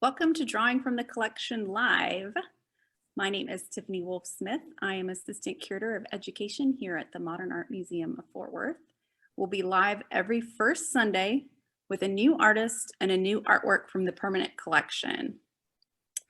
Welcome to Drawing from the Collection Live. My name is Tiffany Wolf-Smith. I am Assistant Curator of Education here at the Modern Art Museum of Fort Worth. We'll be live every first Sunday with a new artist and a new artwork from the permanent collection.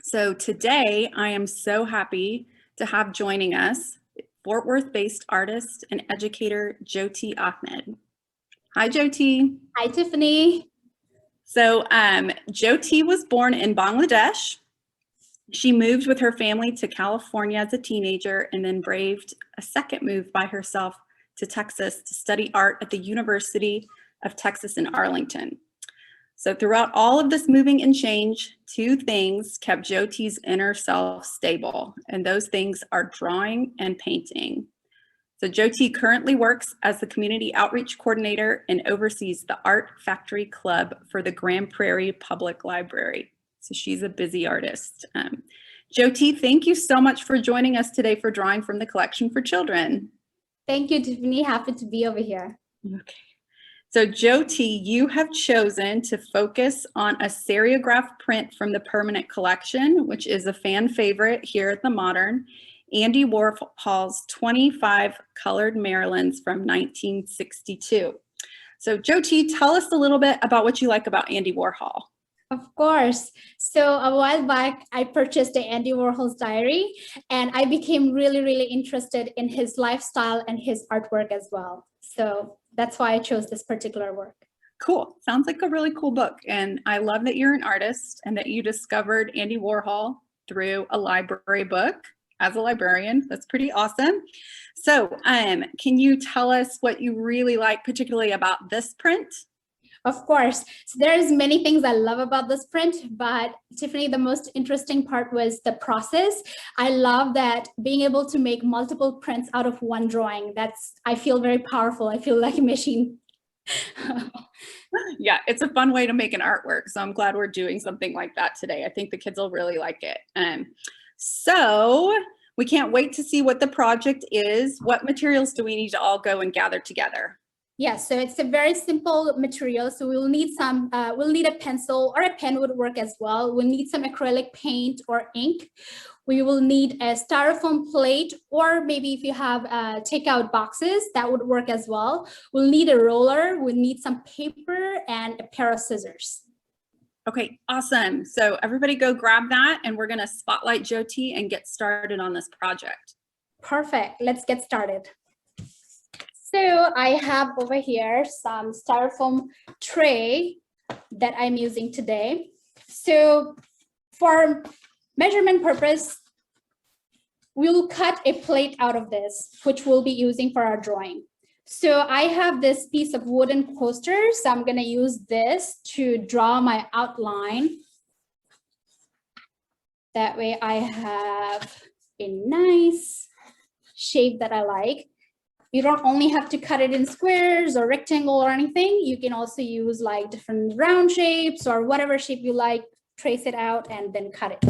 So today I am so happy to have joining us Fort Worth-based artist and educator Jyoti Ahmed. Hi, Jyoti. Hi, Tiffany. So Jyoti was born in Bangladesh. She moved with her family to California as a teenager and then braved a second move by herself to Texas to study art at the University of Texas in Arlington. So throughout all of this moving and change, two things kept Jyoti's inner self stable, and those things are drawing and painting. So Jyoti currently works as the Community Outreach Coordinator and oversees the Art Factory Club for the Grand Prairie Public Library. So she's a busy artist. Jyoti, thank you so much for joining us today for Drawing from the Collection for Children. Thank you, Tiffany. Happy to be over here. Okay. So Jyoti, you have chosen to focus on a seriograph print from the permanent collection, which is a fan favorite here at the Modern, Andy Warhol's 25 Colored Marilyns from 1962. So Jyoti, tell us a little bit about what you like about Andy Warhol. Of course. So a while back, I purchased the Andy Warhol's diary, and I became really interested in his lifestyle and his artwork as well. So that's why I chose this particular work. Cool. Sounds like a really cool book. And I love that you're an artist and that you discovered Andy Warhol through a library book as a librarian. That's pretty awesome. So can you tell us what you really like particularly about this print? Of course. So there's many things I love about this print, but Tiffany, the most interesting part was the process. I love that being able to make multiple prints out of one drawing. I feel very powerful. I feel like a machine. Yeah, it's a fun way to make an artwork. So I'm glad we're doing something like that today. I think the kids will really like it. So we can't wait to see what the project is. What materials do we need to all go and gather together? Yes, so it's a very simple material. So we'll need we'll need a pencil, or a pen would work as well. We'll need some acrylic paint or ink. We will need a styrofoam plate, or maybe if you have takeout boxes, that would work as well. We'll need a roller, we'll need some paper, and a pair of scissors. Okay, awesome. So everybody go grab that, and we're gonna spotlight Jyoti and get started on this project. Perfect, let's get started. So I have over here some styrofoam tray that I'm using today. So for measurement purpose, we'll cut a plate out of this, which we'll be using for our drawing. So I have this piece of wooden coaster, so I'm gonna use this to draw my outline. That way I have a nice shape that I like. You don't only have to cut it in squares or rectangle or anything. You can also use like different round shapes or whatever shape you like, trace it out and then cut it.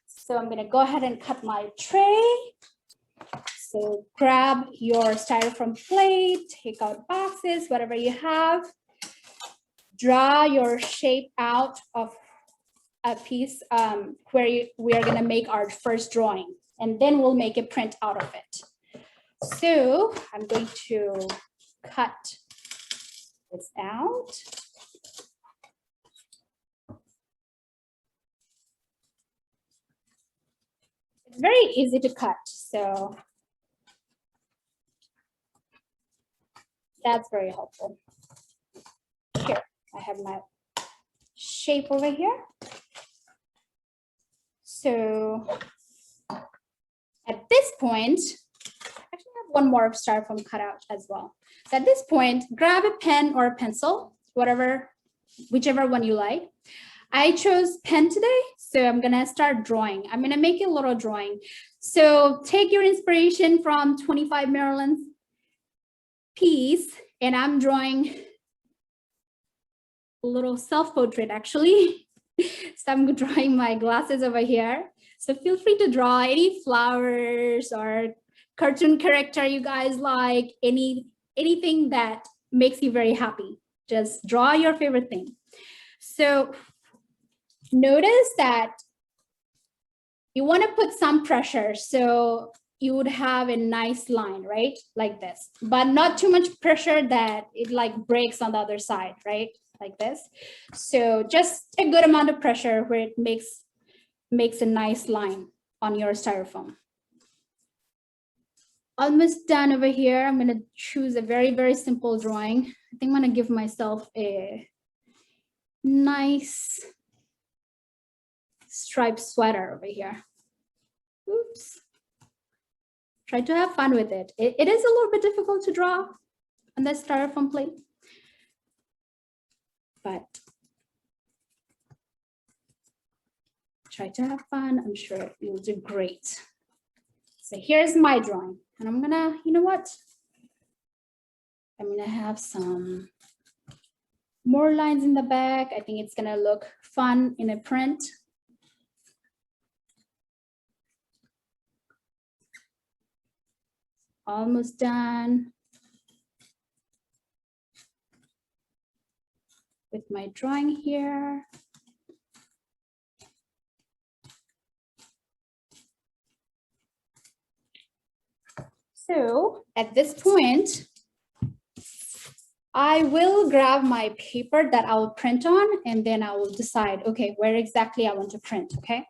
So I'm gonna go ahead and cut my tray. So grab your styrofoam plate, take out boxes, whatever you have. Draw your shape out of a piece where we are gonna make our first drawing, and then we'll make a print out of it. So I'm going to cut this out. It's very easy to cut, so that's very helpful. Here, I have my shape over here. So at this point, actually I have one more styrofoam cut out as well. So at this point, grab a pen or a pencil, whichever one you like. I chose pen today, so I'm gonna start drawing. I'm gonna make a little drawing. So take your inspiration from 25 Marilyns piece, and I'm drawing a little self-portrait actually. So I'm drawing my glasses over here. So feel free to draw any flowers or cartoon character you guys like, anything that makes you very happy. Just draw your favorite thing. So Notice that you want to put some pressure, so you would have a nice line, right? Like this, but not too much pressure that it like breaks on the other side, right? Like this. So just a good amount of pressure where it makes a nice line on your styrofoam. Almost done over here. I'm going to choose a very, very simple drawing. I think I'm going to give myself a nice striped sweater over here. Oops. Try to have fun with it. It is a little bit difficult to draw on this styrofoam plate, but try to have fun. I'm sure you'll do great. So here's my drawing, and I'm gonna, you know what? I'm gonna have some more lines in the back. I think it's gonna look fun in a print. Almost done with my drawing here. So at this point, I will grab my paper that I will print on, and then I will decide, okay, where exactly I want to print, okay?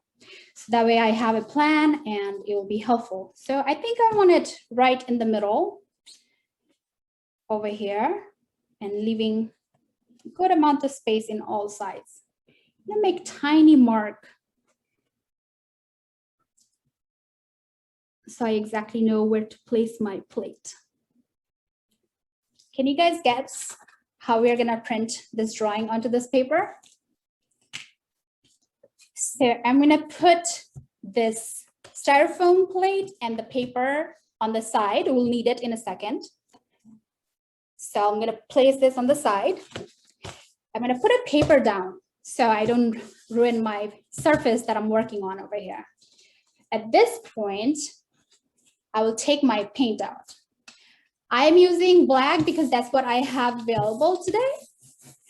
So that way I have a plan and it will be helpful. So I think I want it right in the middle over here and leaving a good amount of space in all sides. I'm gonna make tiny mark so I exactly know where to place my plate. Can you guys guess how we're gonna print this drawing onto this paper? So I'm gonna put this styrofoam plate and the paper on the side. We'll need it in a second. So I'm gonna place this on the side. I'm gonna put a paper down so I don't ruin my surface that I'm working on over here. At this point, I will take my paint out. I'm using black because that's what I have available today.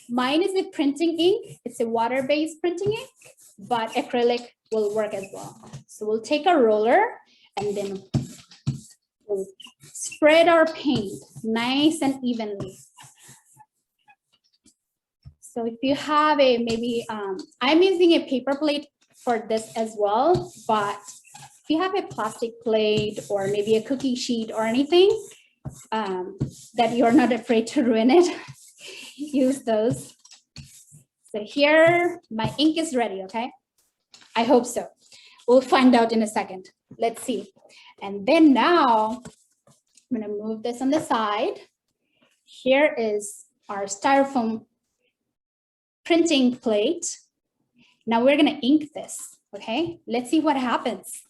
Mine is a printing ink. It's a water-based printing ink, but acrylic will work as well. So we'll take a roller and then we'll spread our paint nice and evenly. So if you have a, maybe, I'm using a paper plate for this as well, but if you have a plastic plate or maybe a cookie sheet or anything that you're not afraid to ruin it, use those. So here, my ink is ready, okay? I hope so. We'll find out in a second. Let's see. And then now, I'm gonna move this on the side. Here is our styrofoam printing plate. Now we're gonna ink this, okay? Let's see what happens.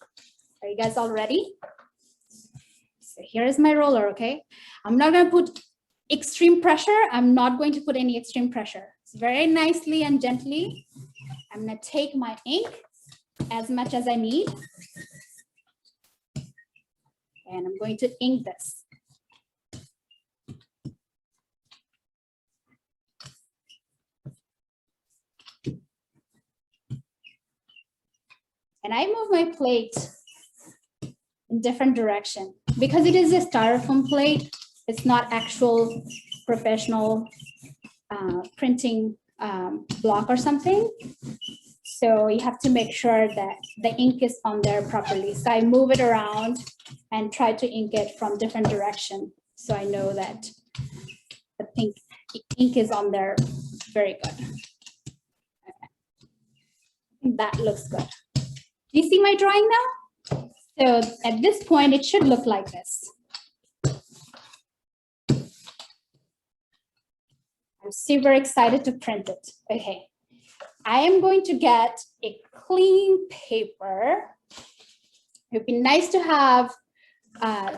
Are you guys all ready? So here is my roller, okay? I'm not gonna put extreme pressure. I'm not going to put any extreme pressure. It's very nicely and gently. I'm gonna take my ink as much as I need. And I'm going to ink this. And I move my plate in different direction because it is a styrofoam plate. It's not actual professional printing block or something. So you have to make sure that the ink is on there properly. So I move it around and try to ink it from different direction. So I know that the ink is on there very good. Okay. I think that looks good. Do you see my drawing now? So at this point, it should look like this. I'm super excited to print it. Okay. I am going to get a clean paper. It would be nice to have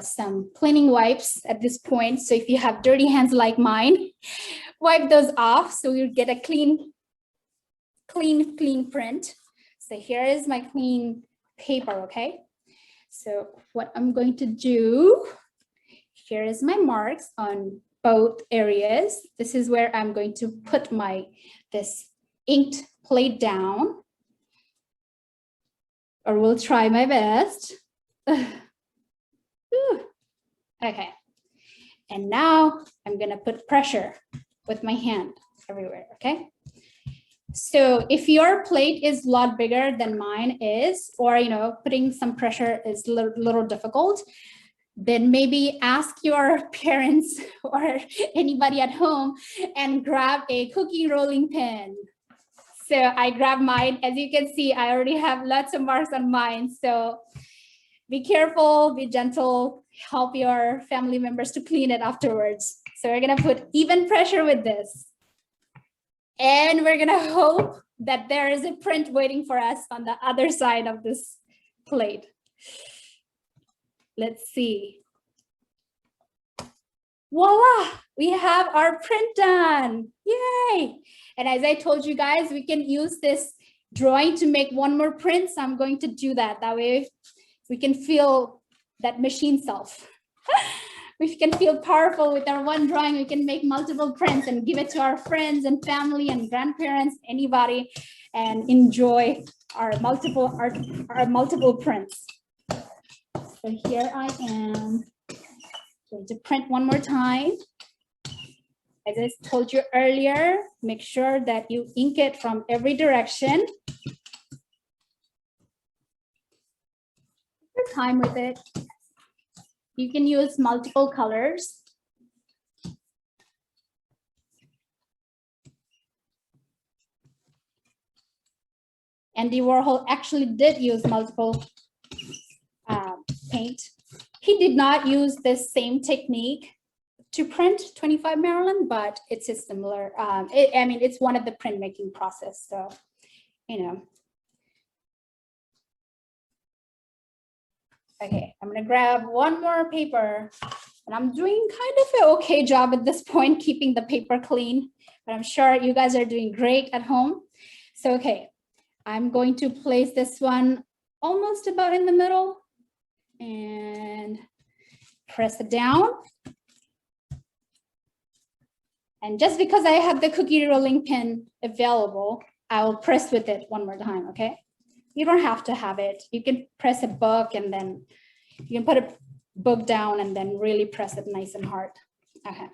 some cleaning wipes at this point. So if you have dirty hands like mine, wipe those off so you get a clean print. So here is my clean paper, okay? So what I'm going to do, here is my marks on both areas. This is where I'm going to put this inked plate down. or will try my best. Whew. Okay. And now I'm gonna put pressure with my hand everywhere, okay? So if your plate is a lot bigger than mine is, or putting some pressure is a little difficult, then maybe ask your parents or anybody at home and grab a cookie rolling pin. So I grabbed mine. As you can see, I already have lots of marks on mine. So be careful, be gentle, help your family members to clean it afterwards. So we're gonna put even pressure with this. And we're gonna hope that there is a print waiting for us on the other side of this plate. Let's see. Voila, we have our print done. Yay. And as I told you guys, we can use this drawing to make one more print. So I'm going to do that. That way we can feel that machine self. We can feel powerful with our one drawing. We can make multiple prints and give it to our friends and family and grandparents, anybody, and enjoy our multiple prints. So here I am going to print one more time. As I told you earlier, make sure that you ink it from every direction. Take your time with it. You can use multiple colors. Andy Warhol actually did use multiple paint. He did not use this same technique to print 25 Maryland, but it's a similar, it's one of the printmaking process. So, Okay, I'm gonna grab one more paper, and I'm doing kind of an okay job at this point, keeping the paper clean, but I'm sure you guys are doing great at home. So, okay, I'm going to place this one almost about in the middle and press it down. And just because I have the cookie rolling pin available, I will press with it one more time, okay? You don't have to have it. You can press a book and then you can put a book down and then really press it nice and hard. Okay.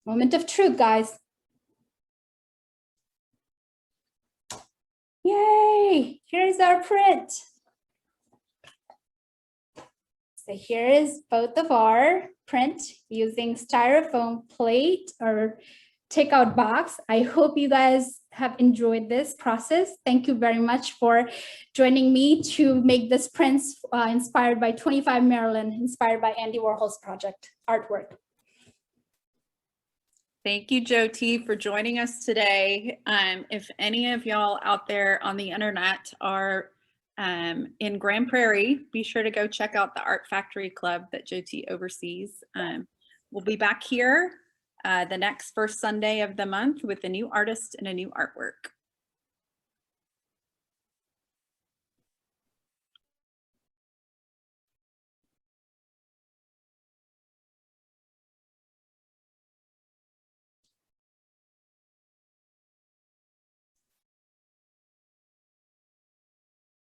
Moment of truth, guys. Yay, here's our print. So here is both of our print using styrofoam plate or takeout box. I hope you guys have enjoyed this process. Thank you very much for joining me to make this prints inspired by 25 Maryland, inspired by Andy Warhol's project artwork. Thank you, Jyoti, for joining us today. If any of y'all out there on the internet are in Grand Prairie, be sure to go check out the Art Factory Club that Jyoti oversees. We'll be back here the next first Sunday of the month with a new artist and a new artwork.